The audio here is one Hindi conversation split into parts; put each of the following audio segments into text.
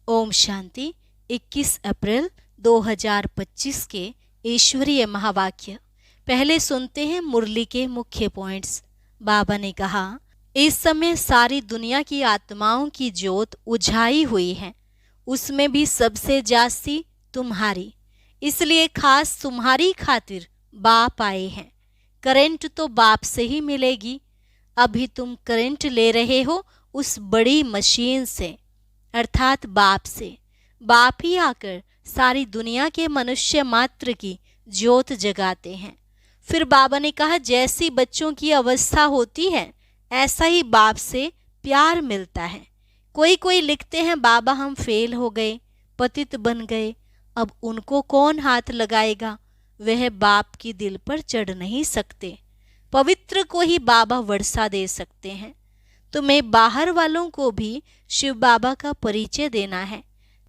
ओम शांति। 21 अप्रैल 2025 के ईश्वरीय महावाक्य। पहले सुनते हैं मुरली के मुख्य पॉइंट्स। बाबा ने कहा, इस समय सारी दुनिया की आत्माओं की ज्योत उझाई हुई है, उसमें भी सबसे जास्ती तुम्हारी, इसलिए खास तुम्हारी खातिर बाप आए हैं। करंट तो बाप से ही मिलेगी। अभी तुम करंट ले रहे हो उस बड़ी मशीन से, अर्थात बाप से। बाप ही आकर सारी दुनिया के मनुष्य मात्र की ज्योत जगाते हैं। फिर बाबा ने कहा, जैसी बच्चों की अवस्था होती है ऐसा ही बाप से प्यार मिलता है। कोई कोई लिखते हैं, बाबा हम फेल हो गए, पतित बन गए, अब उनको कौन हाथ लगाएगा, वह बाप की दिल पर चढ़ नहीं सकते। पवित्र को ही बाबा वर्षा दे सकते हैं। तो मैं बाहर वालों को भी शिव बाबा का परिचय देना है,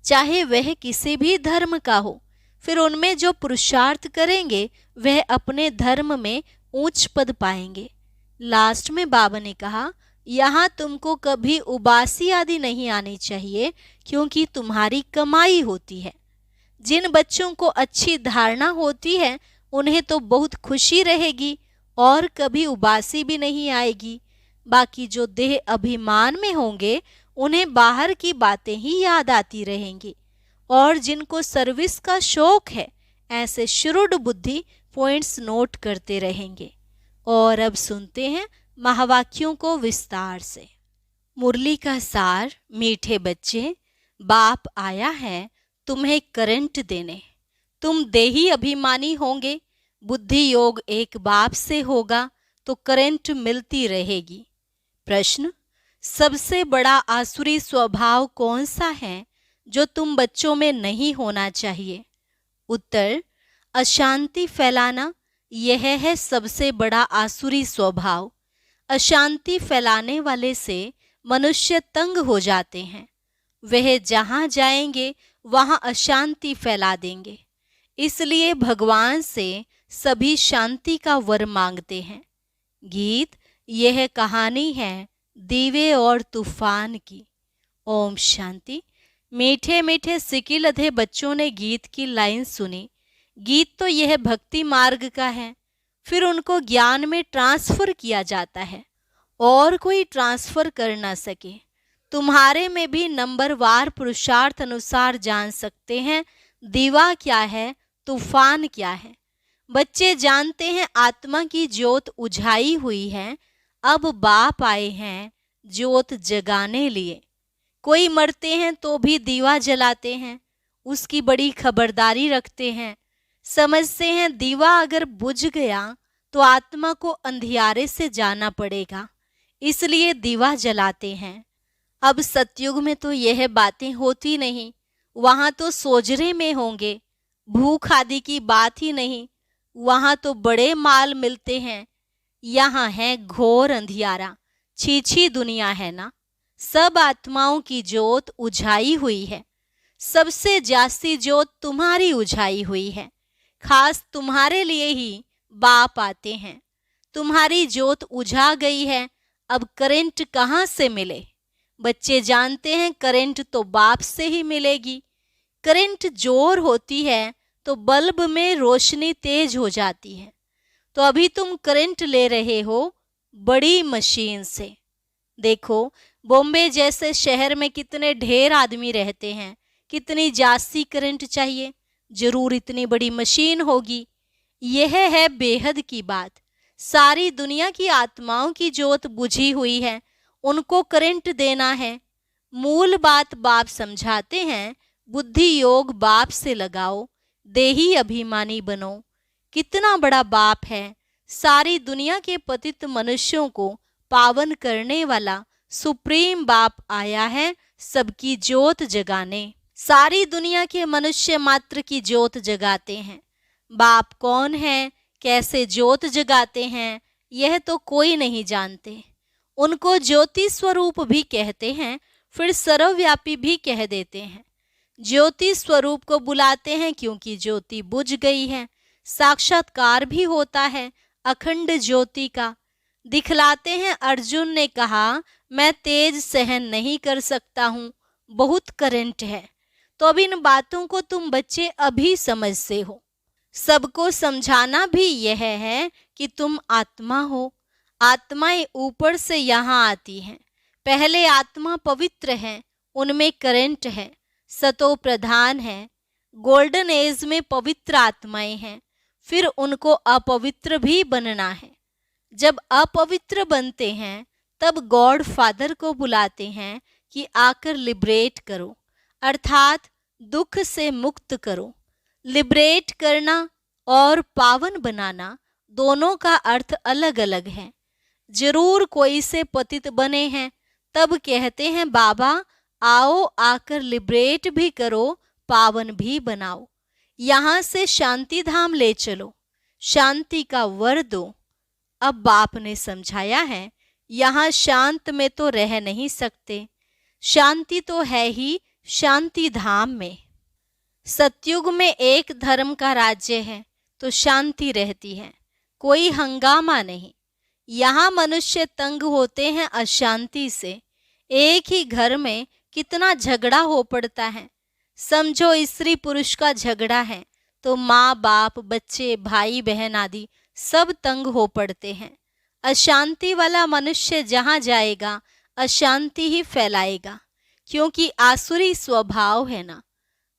चाहे वह किसी भी धर्म का हो। फिर उनमें जो पुरुषार्थ करेंगे वह अपने धर्म में ऊंच पद पाएंगे। लास्ट में बाबा ने कहा, यहाँ तुमको कभी उबासी आदि नहीं आनी चाहिए, क्योंकि तुम्हारी कमाई होती है। जिन बच्चों को अच्छी धारणा होती है उन्हें तो बहुत खुशी रहेगी और कभी उबासी भी नहीं आएगी। बाकी जो देह अभिमान में होंगे उन्हें बाहर की बातें ही याद आती रहेंगी। और जिनको सर्विस का शौक है ऐसे शुरुड बुद्धि पॉइंट्स नोट करते रहेंगे। और अब सुनते हैं महावाक्यों को विस्तार से। मुरली का सार। मीठे बच्चे, बाप आया है तुम्हें करंट देने। तुम देही अभिमानी होंगे, बुद्धि योग एक बाप से होगा तो करंट मिलती रहेगी। प्रश्न, सबसे बड़ा आसुरी स्वभाव कौन सा है जो तुम बच्चों में नहीं होना चाहिए? उत्तर, अशांति फैलाना। यह है सबसे बड़ा आसुरी स्वभाव। अशांति फैलाने वाले से मनुष्य तंग हो जाते हैं। वह जहाँ जाएंगे वहाँ अशांति फैला देंगे। इसलिए भगवान से सभी शांति का वर मांगते हैं। गीत, यह कहानी है दीवे और तूफान की। ओम शांति। मीठे मीठे सिकिलधे बच्चों ने गीत की लाइन सुनी। गीत तो यह भक्ति मार्ग का है। फिर उनको ज्ञान में ट्रांसफर किया जाता है और कोई ट्रांसफर कर ना सके। तुम्हारे में भी नंबरवार पुरुषार्थ अनुसार जान सकते हैं दीवा क्या है, तूफान क्या है। बच्चे जानते हैं आत्मा की ज्योत उझाई हुई है, अब बाप आए हैं ज्योत जगाने लिए। कोई मरते हैं तो भी दीवा जलाते हैं, उसकी बड़ी खबरदारी रखते हैं। समझते हैं दीवा अगर बुझ गया तो आत्मा को अंधियारे से जाना पड़ेगा, इसलिए दीवा जलाते हैं। अब सतयुग में तो यह बातें होती नहीं, वहाँ तो सोजरे में होंगे, भूख आदि की बात ही नहीं। वहाँ तो बड़े माल मिलते हैं। यहाँ है घोर अंधियारा, छीछी दुनिया है ना। सब आत्माओं की ज्योत उझाई हुई है। सबसे जास्ती ज्योत तुम्हारी उझाई हुई है। खास तुम्हारे लिए ही बाप आते हैं। तुम्हारी ज्योत उझा गई है, अब करंट कहाँ से मिले? बच्चे जानते हैं करंट तो बाप से ही मिलेगी। करंट जोर होती है तो बल्ब में रोशनी तेज हो जाती है। तो अभी तुम करंट ले रहे हो बड़ी मशीन से। देखो, बॉम्बे जैसे शहर में कितने ढेर आदमी रहते हैं, कितनी जास्ती करंट चाहिए, जरूर इतनी बड़ी मशीन होगी। यह है बेहद की बात। सारी दुनिया की आत्माओं की ज्योत बुझी हुई है, उनको करंट देना है। मूल बात बाप समझाते हैं, बुद्धि योग बाप से लगाओ, देही अभिमानी बनो। कितना बड़ा बाप है। सारी दुनिया के पतित मनुष्यों को पावन करने वाला सुप्रीम बाप आया है सबकी ज्योत जगाने। सारी दुनिया के मनुष्य मात्र की ज्योत जगाते हैं। बाप कौन है, कैसे ज्योत जगाते हैं, यह तो कोई नहीं जानते। उनको ज्योति स्वरूप भी कहते हैं, फिर सर्वव्यापी भी कह देते हैं। ज्योति स्वरूप को बुलाते हैं क्योंकि ज्योति बुझ गई है। साक्षात्कार भी होता है अखंड ज्योति का। दिखलाते हैं। अर्जुन ने कहा, मैं तेज सहन नहीं कर सकता हूँ, बहुत करंट है। तो अब इन बातों को तुम बच्चे अभी समझते हो। सबको समझाना भी यह है कि तुम आत्मा हो। आत्माएं ऊपर से यहाँ आती हैं। पहले आत्मा पवित्र है, उनमें करंट है, सतो प्रधान है। गोल्डन एज में पवित्र आत्माएं हैं, फिर उनको अपवित्र भी बनना है। जब अपवित्र बनते हैं तब गॉड फादर को बुलाते हैं कि आकर लिबरेट करो, अर्थात दुख से मुक्त करो। लिबरेट करना और पावन बनाना दोनों का अर्थ अलग अलग है। जरूर कोई से पतित बने हैं तब कहते हैं बाबा आओ आकर लिबरेट भी करो, पावन भी बनाओ, यहाँ से शांति धाम ले चलो, शांति का वर दो। अब बाप ने समझाया है यहाँ शांत में तो रह नहीं सकते, शांति तो है ही शांति धाम में। सतयुग में एक धर्म का राज्य है तो शांति रहती है, कोई हंगामा नहीं। यहाँ मनुष्य तंग होते हैं अशांति से। एक ही घर में कितना झगड़ा हो पड़ता है। समझो स्त्री पुरुष का झगड़ा है तो माँ बाप बच्चे भाई बहन आदि सब तंग हो पड़ते हैं। अशांति वाला मनुष्य जहाँ जाएगा अशांति ही फैलाएगा, क्योंकि आसुरी स्वभाव है ना।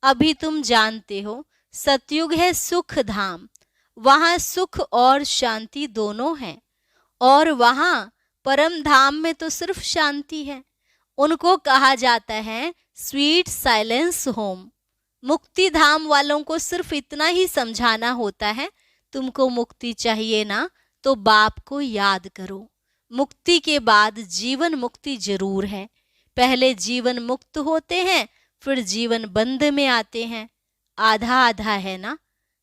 अभी तुम जानते हो सतयुग है सुख धाम, वहाँ सुख और शांति दोनों हैं। और वहाँ परम धाम में तो सिर्फ शांति है। उनको कहा जाता है स्वीट साइलेंस होम। मुक्ति धाम वालों को सिर्फ इतना ही समझाना होता है, तुमको मुक्ति चाहिए ना तो बाप को याद करो। मुक्ति के बाद जीवन मुक्ति जरूर है। पहले जीवन मुक्त होते हैं फिर जीवन बंद में आते हैं। आधा आधा है ना।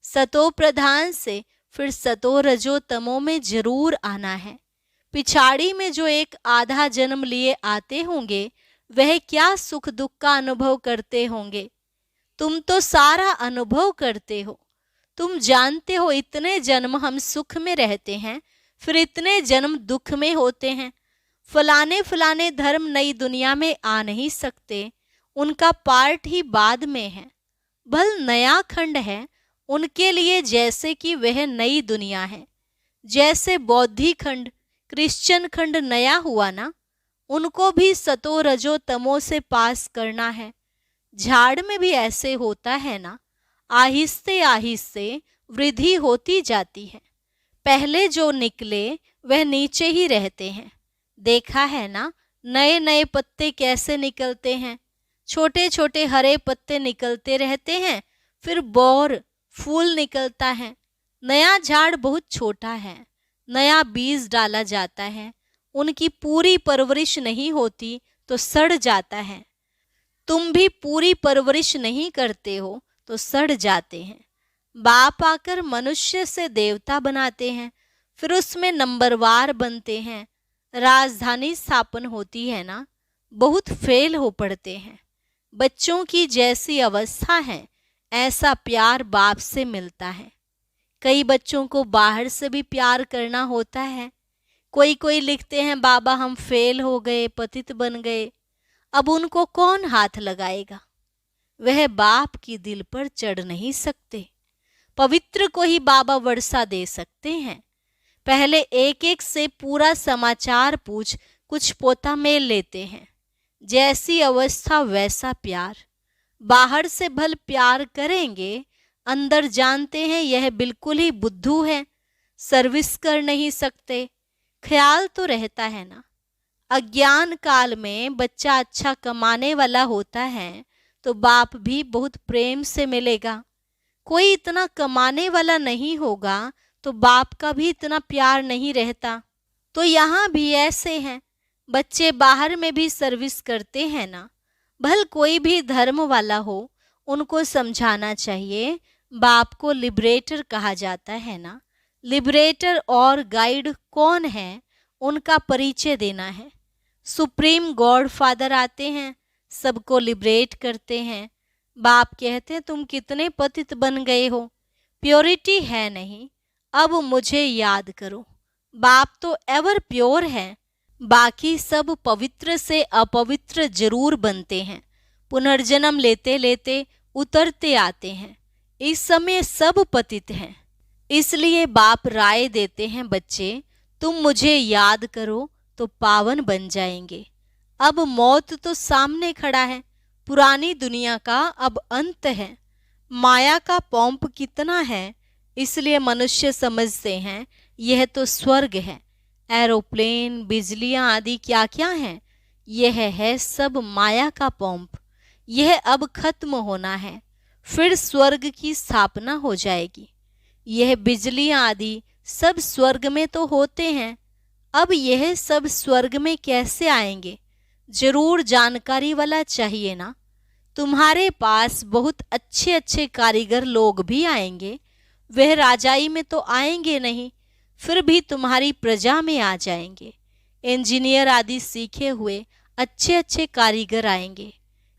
सतो प्रधान से फिर सतो रजो तमो में जरूर आना है। पिछाड़ी में जो एक आधा जन्म लिए आते होंगे वह क्या सुख दुख का अनुभव करते होंगे। तुम तो सारा अनुभव करते हो। तुम जानते हो इतने जन्म हम सुख में रहते हैं, फिर इतने जन्म दुख में होते हैं। फलाने फलाने धर्म नई दुनिया में आ नहीं सकते, उनका पार्ट ही बाद में है। भल नया खंड है उनके लिए, जैसे कि वह नई दुनिया है। जैसे बौद्धि खंड क्रिश्चियन खंड नया हुआ ना, उनको भी सतो रजो तमो से पास करना है। झाड़ में भी ऐसे होता है ना, आहिस्ते आहिस्ते वृद्धि होती जाती है। पहले जो निकले वह नीचे ही रहते हैं। देखा है ना नए नए पत्ते कैसे निकलते हैं। छोटे छोटे हरे पत्ते निकलते रहते हैं, फिर बौर फूल निकलता है। नया झाड़ बहुत छोटा है, नया बीज डाला जाता है, उनकी पूरी परवरिश नहीं होती तो सड़ जाता है। तुम भी पूरी परवरिश नहीं करते हो तो सड़ जाते हैं। बाप आकर मनुष्य से देवता बनाते हैं, फिर उसमें नंबरवार बनते हैं। राजधानी स्थापन होती है ना, बहुत फेल हो पड़ते हैं। बच्चों की जैसी अवस्था है ऐसा प्यार बाप से मिलता है। कई बच्चों को बाहर से भी प्यार करना होता है। कोई कोई लिखते हैं बाबा हम फेल हो गए, पतित बन गए। अब उनको कौन हाथ लगाएगा। वह बाप की दिल पर चढ़ नहीं सकते। पवित्र को ही बाबा वर्षा दे सकते हैं। पहले एक एक से पूरा समाचार पूछ कुछ पोता मेल लेते हैं। जैसी अवस्था वैसा प्यार। बाहर से भल प्यार करेंगे, अंदर जानते हैं यह बिल्कुल ही बुद्धू है, सर्विस कर नहीं सकते। ख्याल तो रहता है ना। अज्ञान काल में बच्चा अच्छा कमाने वाला होता है तो बाप भी बहुत प्रेम से मिलेगा। कोई इतना कमाने वाला नहीं होगा तो बाप का भी इतना प्यार नहीं रहता। तो यहाँ भी ऐसे हैं, बच्चे बाहर में भी सर्विस करते हैं ना। भल कोई भी धर्म वाला हो, उनको समझाना चाहिए बाप को लिबरेटर कहा जाता है ना। लिबरेटर और गाइड कौन है उनका परिचय देना है। सुप्रीम गॉड फादर आते हैं, सबको लिबरेट करते हैं। बाप कहते हैं तुम कितने पतित बन गए हो, प्योरिटी है नहीं, अब मुझे याद करो। बाप तो एवर प्योर है, बाकी सब पवित्र से अपवित्र जरूर बनते हैं। पुनर्जन्म लेते लेते उतरते आते हैं। इस समय सब पतित हैं। इसलिए बाप राय देते हैं, बच्चे तुम मुझे याद करो तो पावन बन जाएंगे। अब मौत तो सामने खड़ा है, पुरानी दुनिया का अब अंत है। माया का पॉम्प कितना है, इसलिए मनुष्य समझते हैं यह तो स्वर्ग है। एरोप्लेन, बिजलियां आदि क्या क्या हैं, यह है सब माया का पॉम्प। यह अब खत्म होना है, फिर स्वर्ग की स्थापना हो जाएगी। यह बिजलियां आदि सब स्वर्ग में तो होते हैं, अब यह सब स्वर्ग में कैसे आएंगे, जरूर जानकारी वाला चाहिए ना। तुम्हारे पास बहुत अच्छे अच्छे कारीगर लोग भी आएंगे, वह राजाई में तो आएंगे नहीं, फिर भी तुम्हारी प्रजा में आ जाएंगे। इंजीनियर आदि सीखे हुए अच्छे अच्छे कारीगर आएंगे।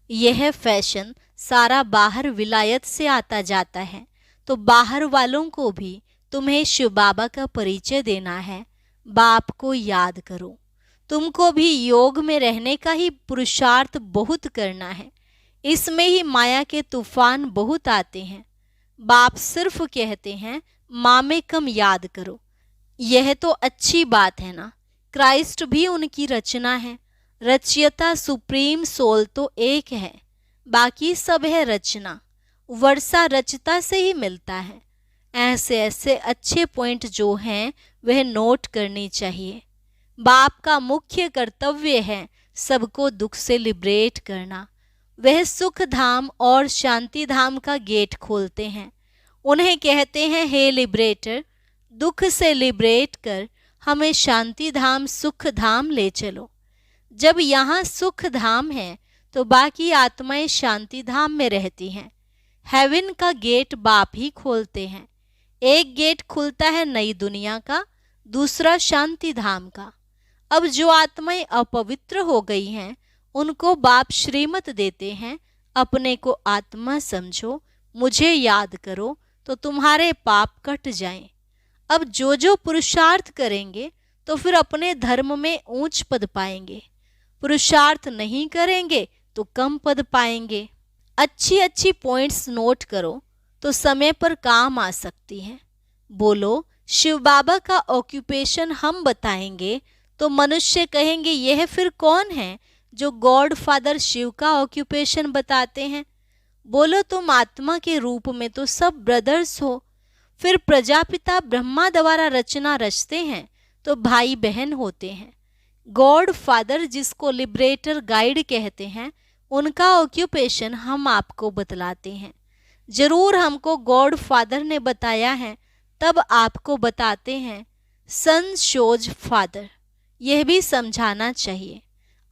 यह फैशन सारा बाहर विलायत से आता जाता है, तो बाहर वालों को भी तुम्हें शिव बाबा का परिचय देना है। बाप को याद करो। तुमको भी योग में रहने का ही पुरुषार्थ बहुत करना है। इसमें ही माया के तूफान बहुत आते हैं। बाप सिर्फ कहते हैं माँ कम याद करो। यह तो अच्छी बात है ना, क्राइस्ट भी उनकी रचना है। रचयिता सुप्रीम सोल तो एक है, बाकी सब है रचना। वर्षा रचता से ही मिलता है। ऐसे ऐसे अच्छे पॉइंट जो हैं वह नोट करनी चाहिए। बाप का मुख्य कर्तव्य है सबको दुख से लिबरेट करना। वह सुख धाम और शांति धाम का गेट खोलते हैं। उन्हें कहते हैं, हे लिबरेटर, दुख से लिबरेट कर हमें शांति धाम सुख धाम ले चलो। जब यहाँ सुख धाम है तो बाकी आत्माएं शांति धाम में रहती हैं। हेवन का गेट बाप ही खोलते हैं। एक गेट खुलता है नई दुनिया का, दूसरा शांति धाम का। अब जो आत्माएं अपवित्र हो गई हैं उनको बाप श्रीमत देते हैं, अपने को आत्मा समझो, मुझे याद करो तो तुम्हारे पाप कट जाएं। अब जो जो पुरुषार्थ करेंगे तो फिर अपने धर्म में ऊंच पद पाएंगे। पुरुषार्थ नहीं करेंगे तो कम पद पाएंगे। अच्छी अच्छी पॉइंट्स नोट करो तो समय पर काम आ सकती हैं। बोलो, शिव बाबा का ऑक्यूपेशन हम बताएंगे तो मनुष्य कहेंगे यह फिर कौन है जो गॉड फादर शिव का ऑक्यूपेशन बताते हैं। बोलो, तुम आत्मा के रूप में तो सब ब्रदर्स हो। फिर प्रजापिता ब्रह्मा द्वारा रचना रचते हैं तो भाई बहन होते हैं। गॉड फादर जिसको लिबरेटर गाइड कहते हैं, उनका ऑक्यूपेशन हम आपको बतलाते हैं। जरूर हमको गॉड फादर ने बताया है, तब आपको बताते हैं सन शोज फादर। यह भी समझाना चाहिए।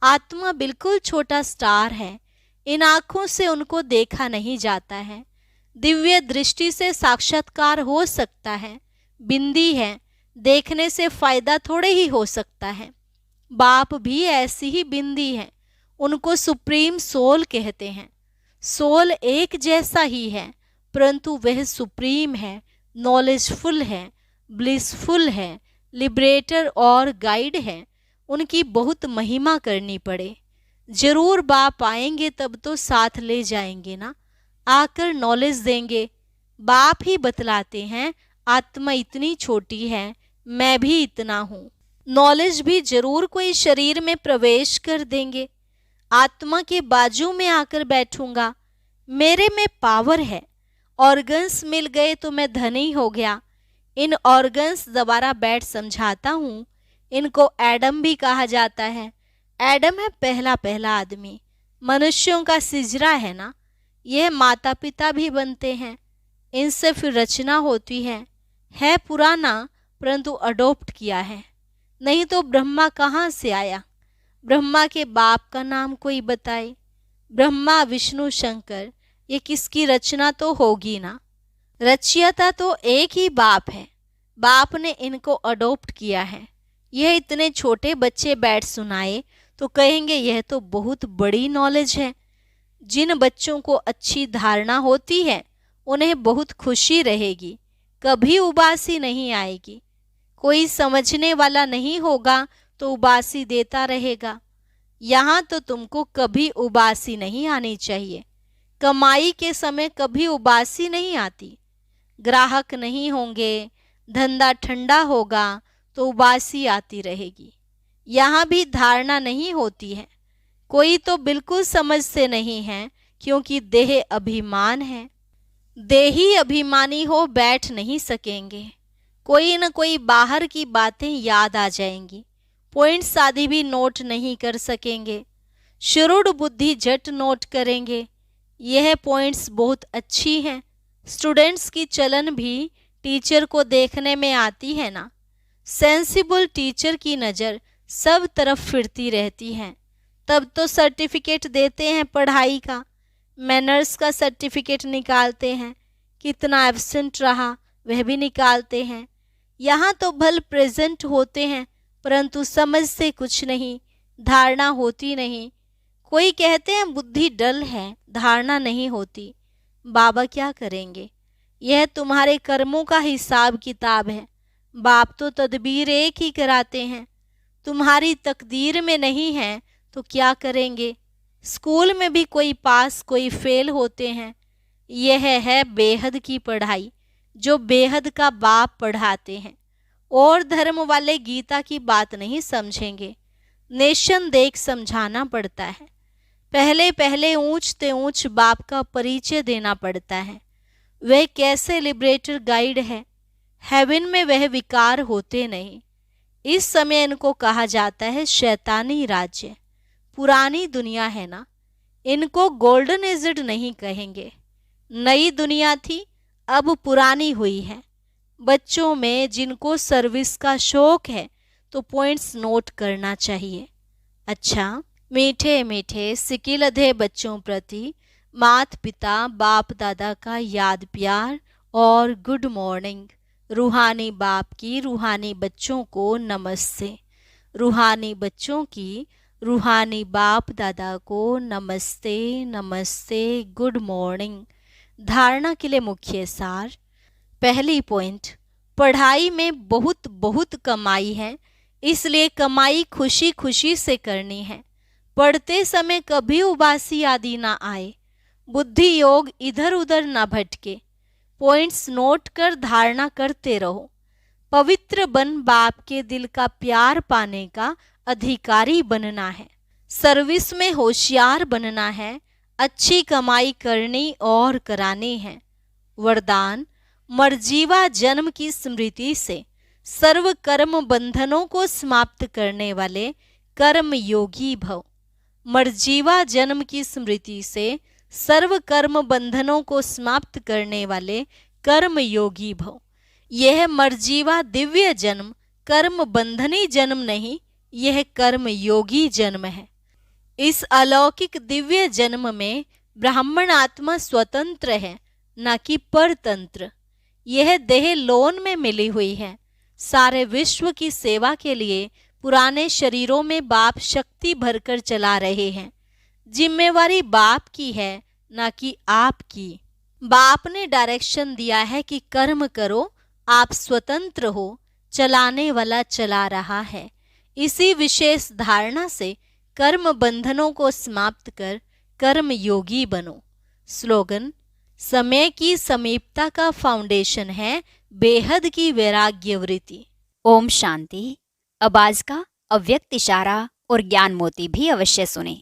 आत्मा बिल्कुल छोटा स्टार है, इन आँखों से उनको देखा नहीं जाता है। दिव्य दृष्टि से साक्षात्कार हो सकता है, बिंदी है, देखने से फायदा थोड़े ही हो सकता है। बाप भी ऐसी ही बिंदी है, उनको सुप्रीम सोल कहते हैं। सोल एक जैसा ही है, परंतु वह सुप्रीम है, नॉलेजफुल है, ब्लिसफुल है, लिबरेटर और गाइड है। उनकी बहुत महिमा करनी पड़े। जरूर बाप आएंगे तब तो साथ ले जाएंगे ना, आकर नॉलेज देंगे। बाप ही बतलाते हैं आत्मा इतनी छोटी है, मैं भी इतना हूँ। नॉलेज भी जरूर कोई शरीर में प्रवेश कर देंगे। आत्मा के बाजू में आकर बैठूंगा, मेरे में पावर है। ऑर्गन्स मिल गए तो मैं धनी हो गया। इन ऑर्गन्स दोबारा बैठ समझाता हूँ। इनको एडम भी कहा जाता है। एडम है पहला पहला आदमी, मनुष्यों का सिजरा है ना। यह माता पिता भी बनते हैं, इनसे फिर रचना होती है पुराना परंतु अडॉप्ट किया है। नहीं तो ब्रह्मा कहाँ से आया? ब्रह्मा के बाप का नाम कोई बताए। ब्रह्मा विष्णु शंकर, ये किसकी रचना तो होगी ना। रचयिता तो एक ही बाप है, बाप ने इनको अडॉप्ट किया है। यह इतने छोटे बच्चे बैठ सुनाए तो कहेंगे यह तो बहुत बड़ी नॉलेज है। जिन बच्चों को अच्छी धारणा होती है उन्हें बहुत खुशी रहेगी, कभी उबासी नहीं आएगी। कोई समझने वाला नहीं होगा तो उबासी देता रहेगा। यहाँ तो तुमको कभी उबासी नहीं आनी चाहिए। कमाई के समय कभी उबासी नहीं आती। ग्राहक नहीं होंगे, धंधा ठंडा होगा तो उबासी आती रहेगी। यहाँ भी धारणा नहीं होती है। कोई तो बिल्कुल समझते नहीं है, क्योंकि देह अभिमान है। देही अभिमानी हो बैठ नहीं सकेंगे। कोई न कोई बाहर की बातें याद आ जाएंगी। पॉइंट्स आदि भी नोट नहीं कर सकेंगे। शुरुड़ बुद्धि झट नोट करेंगे। यह पॉइंट्स बहुत अच्छी हैं। स्टूडेंट्स की चलन भी टीचर को देखने में आती है ना। सेंसिबल टीचर की नज़र सब तरफ फिरती रहती है। तब तो सर्टिफिकेट देते हैं पढ़ाई का, मैनर्स का सर्टिफिकेट निकालते हैं, कितना एब्सेंट रहा वह भी निकालते हैं। यहाँ तो भल प्रेजेंट होते हैं, परंतु समझ से कुछ नहीं, धारणा होती नहीं। कोई कहते हैं बुद्धि डल है, धारणा नहीं होती। बाबा क्या करेंगे? यह तुम्हारे कर्मों का हिसाब किताब है। बाप तो तदबीर एक ही कराते हैं। तुम्हारी तकदीर में नहीं है तो क्या करेंगे? स्कूल में भी कोई पास कोई फेल होते हैं। यह है बेहद की पढ़ाई, जो बेहद का बाप पढ़ाते हैं। और धर्म वाले गीता की बात नहीं समझेंगे। नेशन देख समझाना पड़ता है। पहले पहले ऊंच ते ऊंच बाप का परिचय देना पड़ता है। वह कैसे लिबरेटर गाइड है। हेवन में वह विकार होते नहीं। इस समय इनको कहा जाता है शैतानी राज्य। पुरानी दुनिया है ना, इनको गोल्डन एजड नहीं कहेंगे। नई दुनिया थी, अब पुरानी हुई है। बच्चों में जिनको सर्विस का शौक है तो पॉइंट्स नोट करना चाहिए। अच्छा, मीठे मीठे सिकिलधे बच्चों प्रति माता पिता बाप दादा का याद प्यार और गुड मॉर्निंग। रूहानी बाप की रूहानी बच्चों को नमस्ते। रूहानी बच्चों की रूहानी बाप दादा को नमस्ते नमस्ते, गुड मॉर्निंग। धारणा के लिए मुख्य सार। पहली पॉइंट, पढ़ाई में बहुत बहुत कमाई है, इसलिए कमाई खुशी खुशी से करनी है। पढ़ते समय कभी उबासी आदि ना आए। बुद्धि योग इधर उधर ना भटके। पॉइंट्स नोट कर धारणा करते रहो। पवित्र बन बाप के दिल का प्यार पाने का अधिकारी बनना है। सर्विस में होशियार बनना है। अच्छी कमाई करनी और करानी है। वरदान, मरजीवा जन्म की स्मृति से सर्व कर्म बंधनों को समाप्त करने वाले कर्म योगी भव। मरजीवा जन्म की स्मृति से सर्व कर्म बंधनों को समाप्त करने वाले कर्म योगी भव। यह मरजीवा दिव्य जन्म कर्म बंधनी जन्म नहीं, यह कर्म योगी जन्म है। इस अलौकिक दिव्य जन्म में ब्राह्मण आत्मा स्वतंत्र है, न कि परतंत्र। यह देह लोन में मिली हुई है। सारे विश्व की सेवा के लिए पुराने शरीरों में बाप शक्ति भरकर चला रहे हैं। जिम्मेवारी बाप की है, न कि आपकी। बाप ने डायरेक्शन दिया है कि कर्म करो, आप स्वतंत्र हो, चलाने वाला चला रहा है। इसी विशेष धारणा से कर्म बंधनों को समाप्त कर कर्म योगी बनो। स्लोगन, समय की समीपता का फाउंडेशन है बेहद की वैराग्य वृत्ति। ओम शांति। अब आज का अव्यक्त इशारा और ज्ञान मोती भी अवश्य सुने।